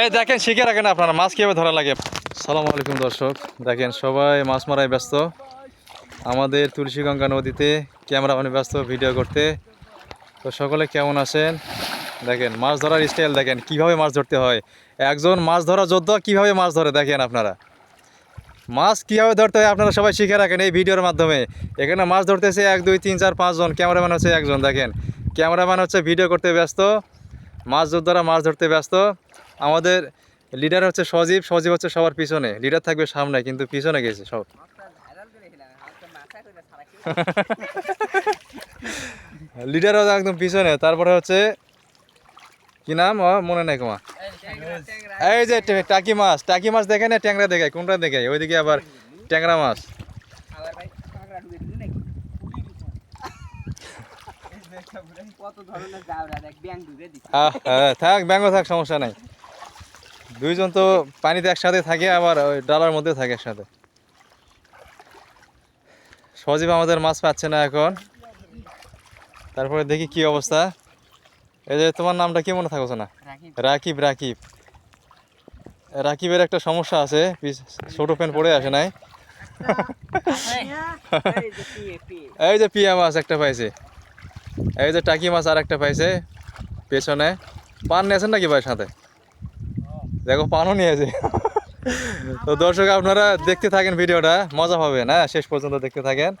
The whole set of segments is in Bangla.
এই দেখেন শিখে রাখেন আপনারা মাছ কিভাবে ধরা লাগে। সালামু আলাইকুম দর্শক, দেখেন সবাই মাছ মারায় ব্যস্ত। আমাদের তুলসীগঙ্গা নদীতে ক্যামেরাম্যান ব্যস্ত ভিডিও করতে। তো সকলে কেমন আছেন? দেখেন মাছ ধরার স্টাইল দেখেন, কিভাবে মাছ ধরতে হয়। একজন মাছ ধরা যোদ্ধা কিভাবে মাছ ধরে দেখেন আপনারা। মাছ কীভাবে ধরতে হয় আপনারা সবাই শিখে রাখেন এই ভিডিওর মাধ্যমে। এখানে মাছ ধরতেছে 1 2 3 4 5 জন, ক্যামেরাম্যান হচ্ছে একজন। দেখেন ক্যামেরাম্যান হচ্ছে ভিডিও করতে ব্যস্ত, মাছ যোদ্ধারা মাছ ধরতে ব্যস্ত। আমাদের লিডার হচ্ছে সজীব, সজীব হচ্ছে সবার পিছনে, লিডার থাকবে সামনে কিন্তু পিছনে গেছে সব। লিডারও একদম পিছনে। তারপরে হচ্ছে কি নাম মনে নাই কমা। এই যে টাকি মাছ, টাকি মাছ দেখে না ট্যাংরা দেখায়, কোনটা দেখায়? ওইদিকে আবার ট্যাংরা মাছ। থাক ব্যাঙ্গ থাক, সমস্যা নাই। দুইজন তো পানিতে একসাথে থাকে, আবার ওই ডালার মধ্যে থাকে একসাথে। সজীব আমাদের মাছ পাচ্ছে না এখন। তারপরে দেখি কি অবস্থা। এই যে তোমার নামটা কি মনে থাকছে না? রাকিব। রাকিব, রাকিবের একটা সমস্যা আছে, ছোট প্যান্ট পরে আসে নাই। এই যে পিয়া মাছ একটা পাইছে, এই যে টাকি মাছ আর একটা পাইছে পেছনে। পান নিয়েছেন নাকি ভাই সাথে? দেখো পানও নিয়েছে। তো দর্শক আপনারা দেখতে থাকেন ভিডিওটা, মজা পাবেন। হ্যাঁ, শেষ পর্যন্ত দেখতে থাকেন।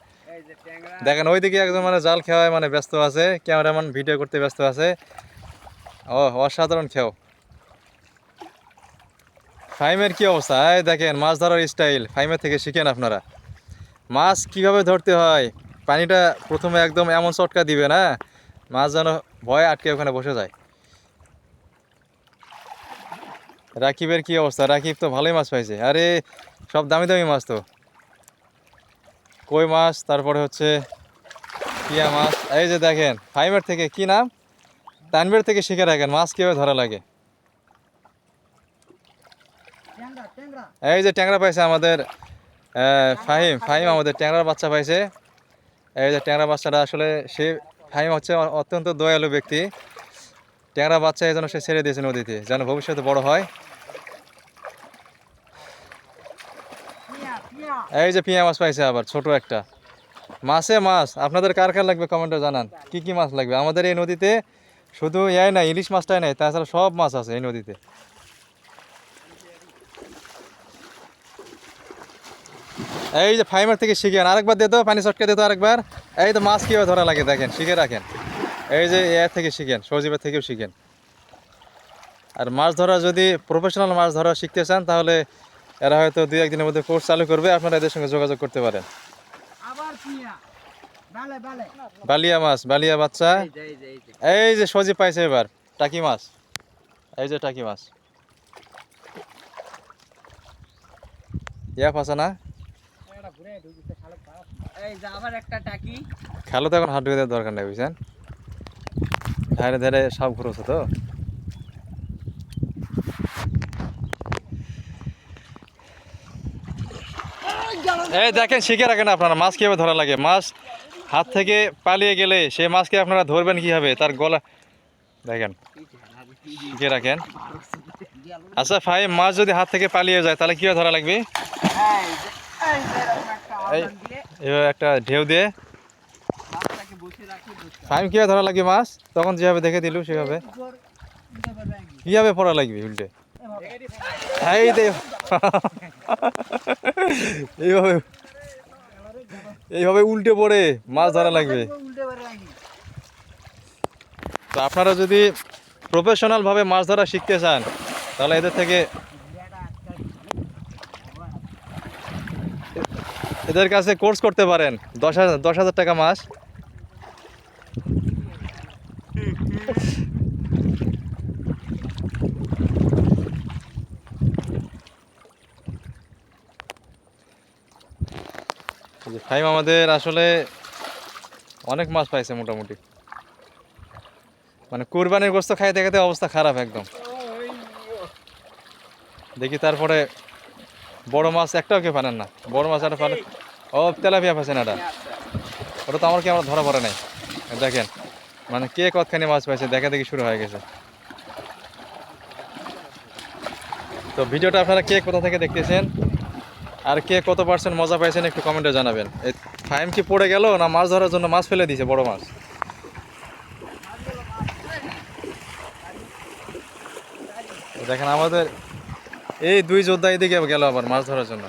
দেখেন ওইদিকে একজন মানে জাল খেওয়ায় মানে ব্যস্ত আছে, ক্যামেরাম্যান ভিডিও করতে ব্যস্ত আছে। ও অসাধারণ খেও। ফাইমের কি অবস্থা? এই দেখেন মাছ ধরার স্টাইল, ফাইমের থেকে শিখেন আপনারা। মাছ কিভাবে ধরতে হয়, পানিটা প্রথমে একদম এমন চটকা দিবে না, মাছ যেন ভয়ে আটকে ওখানে বসে যায়। রাকিবের কি অবস্থা? রাকিব তো ভালোই মাছ পাইছে। আরে সব দামি দামি মাছ তো, কই মাছ, তারপরে হচ্ছে পিয়া মাছ। এই যে দেখেন ফাইমের থেকে কি নাম, তানভীর থেকে শিখে রাখেন মাছ কীভাবে ধরা লাগে। এই যে ট্যাংরা পাইছে আমাদের ফাহিম, ফাহিম আমাদের ট্যাংরার বাচ্চা পাইছে। এই যে ট্যাংরা বাচ্চাটা আসলে সে, ফাহিম হচ্ছে অত্যন্ত দয়ালু ব্যক্তি। ট্যাংরা বাচ্চা এই জন্য সে ছেড়ে দিয়েছে নদীতে, যেন ভবিষ্যতে বড় হয়। এই যে পিয়া মাছ পাইছে আবার ছোট একটা। মাছে মাছ আপনাদের কার কার লাগবে কমেন্টে জানান, কি কি মাছ লাগবে। আমাদের এই নদীতে শুধু ইয়াই নাই, ইলিশ মাছটাই নাই, তাছাড়া সব মাছ আছে এই নদীতে। এই যে ফাইমার থেকে শিখেন, আরেকবার দে তো, পানি চটকে দে তো আরেকবার। এই তো মাছ কীভাবে ধরা লাগে দেখেন, শিখে রাখেন। এই যে এর থেকে শিখেন, সজীবের থেকেও শিখেন। আর মাছ ধরা যদি প্রফেশনাল মাছ ধরা শিখতে চান, তাহলে এরা হয়তো 2-1 দিনের মধ্যে কোর্স চালু করবে, আপনারা এদের সঙ্গে যোগাযোগ করতে পারেন। বালিয়া মাছ, বালিয়া বাচ্চা। এই যে সজীব পাইছে এবার টাকি মাছ, এই যে টাকি মাছ। ইয়া ফাঁসা না, খেলো তো এখন, হাত ঢুকে দেওয়ার দরকার নেই বুঝছেন, ধারে ধারে সব ঘুরছে তো। এই দেখেন শিখে রাখেন আপনারা মাছ কীভাবে ধরা লাগে। মাছ হাত থেকে পালিয়ে গেলে সেই মাছকে আপনারা ধরবেন কীভাবে, তার গলা দেখেন, শিখে রাখেন। আচ্ছা ফাইম, মাছ যদি হাত থেকে পালিয়ে যায় তাহলে কীভাবে ধরা লাগবে? এইভাবে একটা ঢেউ দিয়ে ফাইম কীভাবে ধরা লাগবে মাছ, তখন যেভাবে দেখে দিল সেভাবে কীভাবে পড়া লাগবে উল্টে। এই দে, এইভাবে এইভাবে উল্টে পড়ে মাছ ধরা লাগবে। তো আপনারা যদি প্রফেশনালভাবে মাছ ধরা শিখতে চান, তাহলে এদের থেকে, এদের কাছে কোর্স করতে পারেন। 10,000 টাকা মাস। ফাইম আমাদের আসলে অনেক মাছ পাইছে মোটামুটি, মানে কুরবানির গোস্ত খাইতে খাইতে অবস্থা খারাপ একদম। দেখি তারপরে বড় মাছ একটাও কেউ পানেন না, বড় মাছ একটা পানে। ও তেলাপিয়া পাইছেন, এটা ওটা তো আমার কি, আমরা ধরা পড়ে নাই। দেখেন মানে কে কতখানি মাছ পাইছে দেখা দেখি শুরু হয়ে গেছে। তো ভিডিওটা আপনারা কে কোথা থেকে দেখতেছেন আর কে কত পার্সেন্ট মজা পাইছেন একটু কমেন্টে জানাবেন। এই ফাইম কি পড়ে গেল না মাছ ধরার জন্য মাছ ফেলে দিয়েছে বড় মাছ? দেখেন আমাদের এই দুই যোদ্ধা এদিকে গেল আবার মাছ ধরার জন্য।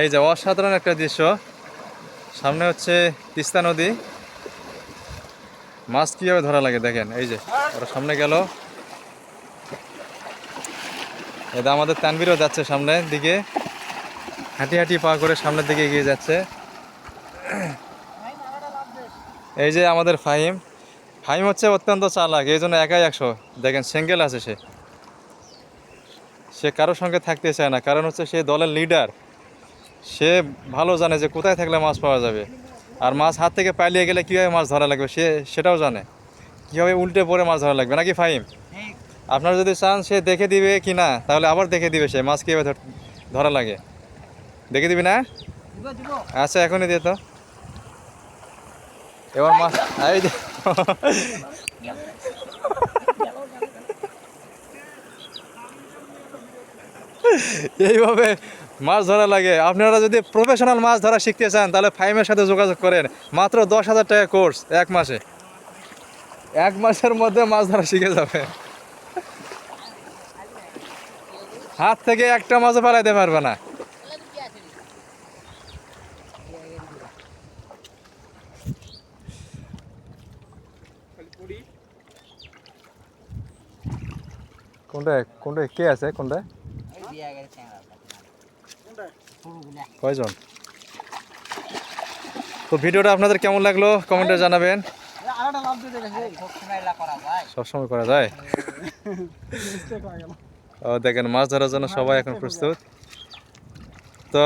এই যে অসাধারণ একটা দৃশ্য, সামনে হচ্ছে তিস্তা নদী, মাছ কীভাবে ধরা লাগে দেখেন। এই যে ওরা সামনে গেল, এটা আমাদের তানভীরও যাচ্ছে সামনের দিকে, হাঁটি হাঁটি পা করে সামনের দিকে এগিয়ে যাচ্ছে। এই যে আমাদের ফাহিম, ফাহিম হচ্ছে অত্যন্ত চালাক, এই জন্য একাই 100। দেখেন সিঙ্গেল আছে সে, সে কারোর সঙ্গে থাকতে চায় না, কারণ হচ্ছে সে দলের লিডার। সে ভালো জানে যে কোথায় থাকলে মাছ পাওয়া যাবে, আর মাছ হাত থেকে পালিয়ে গেলে কীভাবে মাছ ধরা লাগবে সে সেটাও জানে, কীভাবে উল্টে পড়ে মাছ ধরা লাগবে। নাকি ফাহিম? আপনারা যদি চান সে দেখে দিবে কি না, তাহলে আবার দেখে দিবে সে মাছ কীভাবে ধরা লাগে, দেখে দিবি না? আচ্ছা এখনই দিয়ে তো এবার মাছ। এই যে এইভাবে মাছ ধরা লাগে। আপনারা যদি প্রফেশনাল মাছ ধরা শিখতে চান তাহলে ফাইমের সাথে যোগাযোগ করেন। মাত্র 10,000 টাকা কোর্স, 1 মাসে, 1 মাসের মধ্যে মাছ ধরা শিখে যাবে। হাত থেকে একটা মাছও পালাইতে পারবে না। কোনটায় কোনটায় কে আছে কোনটায়? কয়জন? তো ভিডিওটা আপনাদের কেমন লাগলো কমেন্টে জানাবেন। সবসময় করা যায়। ও দেখেন মাছ ধরার জন্য সবাই এখন প্রস্তুত। তো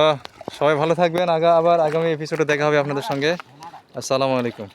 সবাই ভালো থাকবেন, আবার আগামী এপিসোডে দেখা হবে আপনাদের সঙ্গে। আসসালামু আলাইকুম।